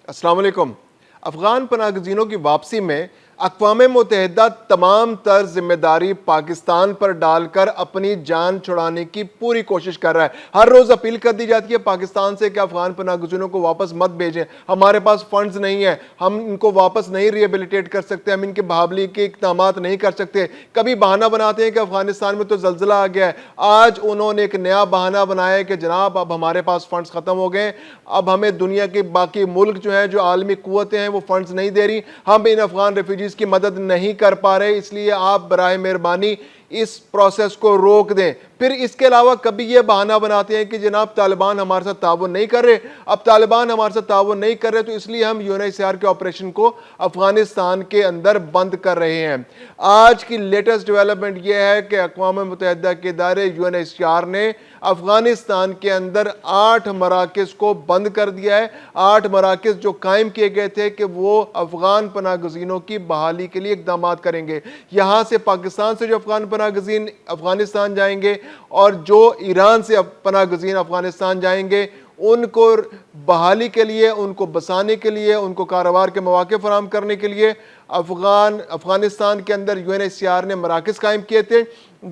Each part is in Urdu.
السلام علیکم۔ افغان پناہ گزینوں کی واپسی میں اقوام متحدہ تمام تر ذمہ داری پاکستان پر ڈال کر اپنی جان چھڑانے کی پوری کوشش کر رہا ہے۔ ہر روز اپیل کر دی جاتی ہے پاکستان سے کہ افغان پناہ گزینوں کو واپس مت بھیجیں، ہمارے پاس فنڈز نہیں ہیں، ہم ان کو واپس نہیں ریہیبلیٹیٹ کر سکتے، ہم ان کی بحالی کے اقدامات نہیں کر سکتے۔ کبھی بہانہ بناتے ہیں کہ افغانستان میں تو زلزلہ آ گیا ہے۔ آج انہوں نے ایک نیا بہانہ بنایا ہے کہ جناب اب ہمارے پاس فنڈز ختم ہو گئے، اب ہمیں دنیا کے باقی ملک جو ہیں، جو عالمی قوتیں ہیں، وہ فنڈز نہیں دے رہی، ہم ان افغان ریفیوجیز کی مدد نہیں کر پا رہے، اس لیے آپ برائے مہربانی اس پروسیس کو روک دیں۔ پھر اس کے علاوہ کبھی یہ بہانہ بناتے ہیں کہ جناب طالبان ہمارے ساتھ تعاون نہیں کر رہے، اب طالبان ہمارے ساتھ تعاون نہیں کر رہے تو اس لیے ہم UNHCR کے آپریشن کو افغانستان کے اندر بند کر رہے ہیں۔ آج کی لیٹسٹ ڈیولپمنٹ یہ ہے کہ اقوام متحدہ کے ادارے UNHCR نے افغانستان کے اندر 8 مراکز کو بند کر دیا ہے۔ 8 مراکز جو قائم کیے گئے تھے کہ وہ افغان پناہ گزینوں کی بحالی کے لیے اقدامات کریں گے۔ یہاں سے پاکستان سے جو افغان پناہ گزین افغانستان جائیں گے اور جو ایران سے پناہ گزین افغانستان جائیں گے، ان کو بحالی کے لیے، ان کو بسانے کے لیے، ان کو کاروبار کے مواقع فراہم کرنے کے لیے افغانستان کے اندر UNHCR نے مراکز قائم کیے تھے۔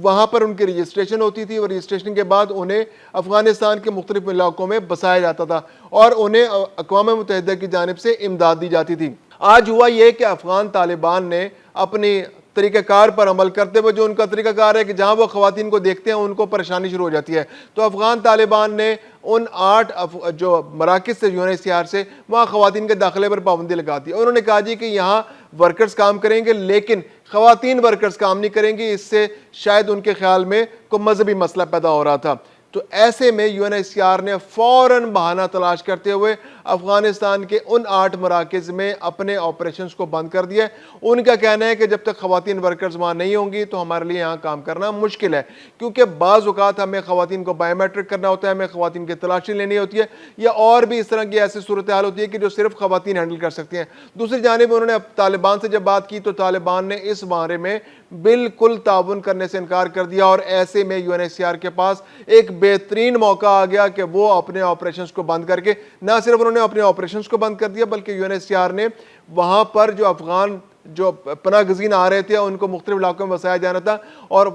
وہاں پر ان کی رجسٹریشن ہوتی تھی اور رجسٹریشن کے بعد انہیں افغانستان کے مختلف علاقوں میں بسایا جاتا تھا اور انہیں اقوام متحدہ کی جانب سے امداد دی جاتی تھی۔ آج ہوا یہ کہ افغان طالبان نے اپنی طریقہ کار پر عمل کرتے ہوئے، جو ان کا طریقہ کار ہے کہ جہاں وہ خواتین کو دیکھتے ہیں ان کو پریشانی شروع ہو جاتی ہے، تو افغان طالبان نے ان 8 جو مراکز سے UNHCR سے وہاں خواتین کے داخلے پر پابندی لگا دی۔ انہوں نے کہا جی کہ یہاں ورکرز کام کریں گے لیکن خواتین ورکرز کام نہیں کریں گی، اس سے شاید ان کے خیال میں کوئی مذہبی مسئلہ پیدا ہو رہا تھا۔ تو ایسے میں UNHCR نے فوراً بہانہ تلاش کرتے ہوئے افغانستان کے ان 8 مراکز میں اپنے آپریشنز کو بند کر دیا ہے۔ ان کا کہنا ہے کہ جب تک خواتین ورکرز وہاں نہیں ہوں گی تو ہمارے لیے یہاں کام کرنا مشکل ہے، کیونکہ بعض اوقات ہمیں خواتین کو بایو میٹرک کرنا ہوتا ہے، ہمیں خواتین کی تلاشی لینی ہوتی ہے، یا اور بھی اس طرح کی ایسی صورتحال ہوتی ہے کہ جو صرف خواتین ہینڈل کر سکتی ہیں۔ دوسری جانب انہوں نے طالبان سے جب بات کی تو طالبان نے اس بارے میں بالکل تعاون کرنے سے انکار کر دیا، اور ایسے میں UNHCR کے پاس ایک بہترین موقع آ گیا کہ وہ اپنے آپریشنز کو بند کر کے، نہ صرف انہوں نے اپنے آپریشنز کو بند کر دیا بلکہ UNHCR نے وہاں پر جو افغان جو پناہ گزین آ رہے تھے ان کو مختلف علاقوں میں بسایا جانا تھا اور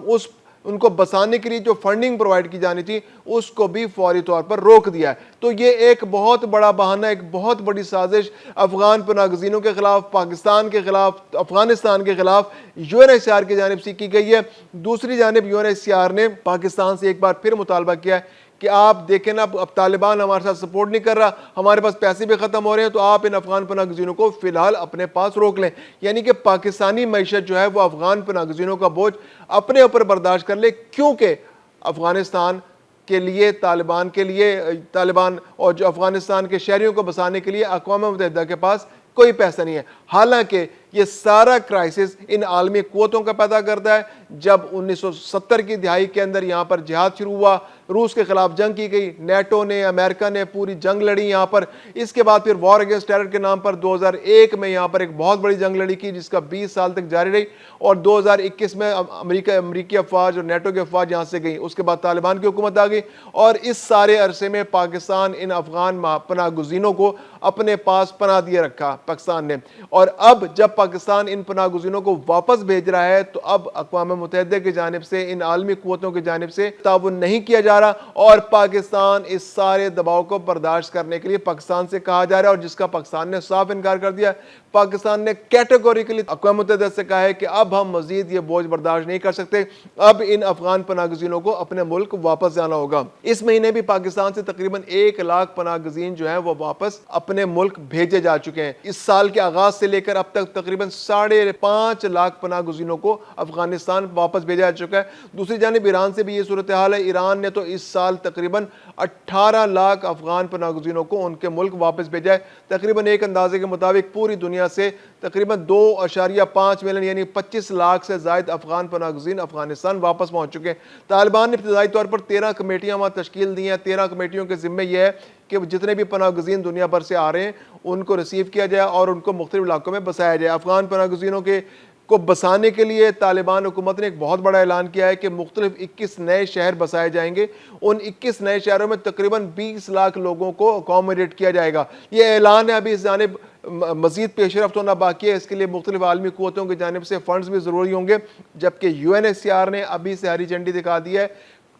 ان کو بسانے کے لیے جو فنڈنگ پرووائڈ کی جانی تھی اس کو بھی فوری طور پر روک دیا ہے۔ تو یہ ایک بہت بڑا بہانہ، ایک بہت بڑی سازش افغان پناہ گزینوں کے خلاف، پاکستان کے خلاف، افغانستان کے خلاف UNHCR کی جانب سے کی گئی ہے۔ دوسری جانب UNHCR نے پاکستان سے ایک بار پھر مطالبہ کیا ہے کہ آپ دیکھیں نا، اب طالبان ہمارے ساتھ سپورٹ نہیں کر رہا، ہمارے پاس پیسے بھی ختم ہو رہے ہیں، تو آپ ان افغان پناہ گزینوں کو فی الحال اپنے پاس روک لیں، یعنی کہ پاکستانی معیشت جو ہے وہ افغان پناہ گزینوں کا بوجھ اپنے اوپر برداشت کر لے، کیونکہ افغانستان کے لیے، طالبان اور جو افغانستان کے شہریوں کو بسانے کے لیے اقوام متحدہ کے پاس کوئی پیسہ نہیں ہے۔ حالانکہ یہ سارا کرائسس ان عالمی قوتوں کا پیدا کرتا ہے۔ جب 1970 کی دہائی کے اندر یہاں پر جہاد شروع ہوا، روس کے خلاف جنگ کی گئی، نیٹو نے، امریکہ نے پوری جنگ لڑی یہاں پر، اس کے بعد پھر وار اگینسٹ ٹیرر کے نام پر 2001 میں یہاں پر ایک بہت بڑی جنگ لڑی کی جس کا 20 سال تک جاری رہی، اور 2021 میں امریکی افواج اور نیٹو کے افواج یہاں سے گئیں، اس کے بعد طالبان کی حکومت آ گئی، اور اس سارے عرصے میں پاکستان ان افغان پناہ گزینوں کو اپنے پاس پناہ دیے رکھا پاکستان نے، اور اب جب پاکستان ان پناہ گزینوں کو واپس بھیج رہا ہے تو اب اقوام متحدہ کی جانب سے، ان عالمی قوتوں کی جانب سے تعاون نہیں کیا جا رہا، اور پاکستان اس سارے دباؤ کو برداشت کرنے کے لیے پاکستان سے کہا جا رہا ہے، اور جس کا پاکستان نے صاف انکار کر دیا۔ پاکستان نے کیٹیگوریکلی اقوام متحدہ سے کہا ہے کہ اب ہم مزید یہ بوجھ برداشت نہیں کر سکتے، اب ان افغان پناہ گزینوں کو اپنے ملک واپس جانا ہوگا۔ اس مہینے بھی پاکستان سے تقریباً 1 لاکھ پناہ گزین جو ہیں وہ واپس اپنے ملک بھیجے جا چکے ہیں۔ اس سال کے آغاز سے لے کر اب تک تقریباً 5.5 لاکھ پناہ گزینوں کو افغانستان واپس بھیجا جا چکا ہے۔ دوسری جانب ایران سے بھی یہ صورتحال ہے، ایران نے تو اس سال تقریباً 18 لاکھ افغان پناہ گزینوں کو ان کے ملک واپس بھیجا ہے۔ تقریباً ایک اندازے کے مطابق پوری دنیا سے تقریباً 2.5 ملین یعنی 25 لاکھ سے زائد افغان پناہ گزین افغانستان واپس پہنچ چکے ہیں۔ طالبان نے ابتدائی طور پر 13 کمیٹیاں وہاں تشکیل دی ہیں۔ 13 کمیٹیوں کے ذمہ یہ ہے کہ جتنے بھی پناہ گزین دنیا بھر سے آ رہے ہیں ان کو ریسیو کیا جائے اور ان کو مختلف علاقوں میں بسایا جائے۔ افغان پناہ گزینوں کے کو بسانے کے لیے طالبان حکومت نے ایک بہت بڑا اعلان کیا ہے کہ مختلف 21 نئے شہر بسائے جائیں گے. ان 21 نئے شہروں میں تقریباً 20 لاکھ لوگوں کو اکوموڈیٹ کیا جائے گا. یہ اعلان ہے, ابھی اس جانب مزید پیش رفت ہونا باقی ہے. اس کے لیے مختلف عالمی قوتوں کی جانب سے فنڈز بھی ضروری ہوں گے, جبکہ UNHCR نے ابھی سے ہری جھنڈی دکھا دی ہے,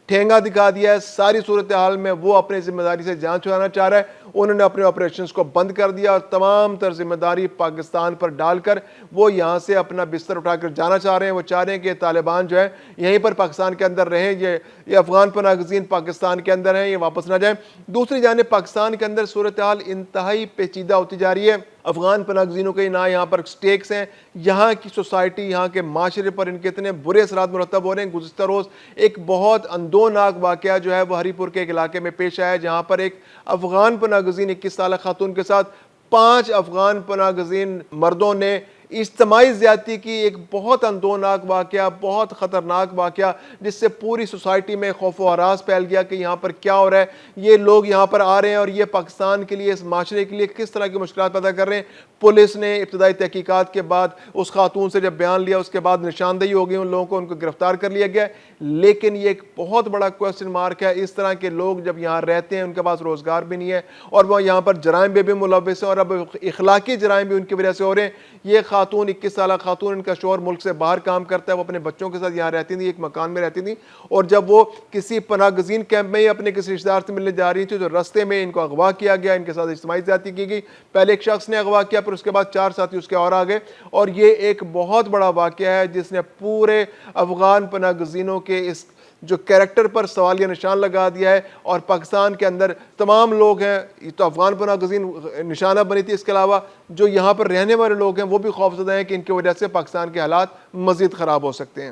ٹھینگا دکھا دیا ہے. ساری صورتحال میں وہ اپنی ذمہ داری سے جان چھڑانا چاہ رہا ہے. انہوں نے اپنے آپریشنز کو بند کر دیا اور تمام تر ذمہ داری پاکستان پر ڈال کر وہ یہاں سے اپنا بستر اٹھا کر جانا چاہ رہے ہیں. وہ چاہ رہے ہیں کہ طالبان جو ہے یہیں پر پاکستان کے اندر رہیں, یہ افغان پناہ گزین پاکستان کے اندر ہیں, یہ واپس نہ جائیں. دوسری جانب پاکستان کے اندر صورتحال انتہائی پیچیدہ ہوتی جا رہی ہے. افغان پناہ گزینوں کے نہ یہاں پر سٹیکس ہیں, یہاں کی سوسائٹی, یہاں کے معاشرے پر ان کے اتنے برے اثرات مرتب ہو رہے ہیں. گزشتہ روز ایک بہت اندوناک واقعہ جو ہے وہ ہری پور کے ایک علاقے میں پیش آیا, جہاں پر ایک افغان پناہ گزین 21 سالہ خاتون کے ساتھ 5 افغان پناہ گزین مردوں نے اجتماعی زیادتی کی. ایک بہت اندوناک واقعہ, بہت خطرناک واقعہ, جس سے پوری سوسائٹی میں خوف و ہراس پھیل گیا کہ یہاں پر کیا ہو رہا ہے, یہ لوگ یہاں پر آ رہے ہیں اور یہ پاکستان کے لیے, اس معاشرے کے لیے کس طرح کی مشکلات پیدا کر رہے ہیں. پولیس نے ابتدائی تحقیقات کے بعد اس خاتون سے جب بیان لیا, اس کے بعد نشاندہی ہو گئی, ان لوگوں کو ان کو گرفتار کر لیا گیا. لیکن یہ ایک بہت بڑا کوسچن مارک ہے. اس طرح کے لوگ جب یہاں رہتے ہیں, ان کے پاس روزگار بھی نہیں ہے اور وہ یہاں پر جرائم بھی ملوث ہیں, اور اب اخلاقی جرائم بھی ان کی وجہ سے ہو رہے ہیں. یہ خاتون 21 سالہ خاتون, ان کا شوہر ملک سے باہر کام کرتا ہے, وہ اپنے بچوں کے ساتھ یہاں رہتی تھی, ایک مکان میں رہتی تھی, اور جب وہ کسی پناہ گزین کیمپ میں ہی اپنے کسی رشتہ دار سے ملنے جا رہی تھی تو رستے میں ان کو اغوا کیا گیا, ان کے ساتھ اجتماعی زیادتی کی گئی. پہلے ایک شخص نے اغوا کیا, پھر اس کے بعد 4 ساتھی اس کے اور آ گئے, اور یہ ایک بہت بڑا واقعہ ہے جس نے پورے افغان پناہ گزینوں کے اس جو کیریکٹر پر سوالیہ نشان لگا دیا ہے. اور پاکستان کے اندر تمام لوگ ہیں, یہ تو افغان پناہ گزین نشانہ بنی تھی, اس کے علاوہ جو یہاں پر رہنے والے لوگ ہیں وہ بھی خوفزدہ ہیں کہ ان کی وجہ سے پاکستان کے حالات مزید خراب ہو سکتے ہیں.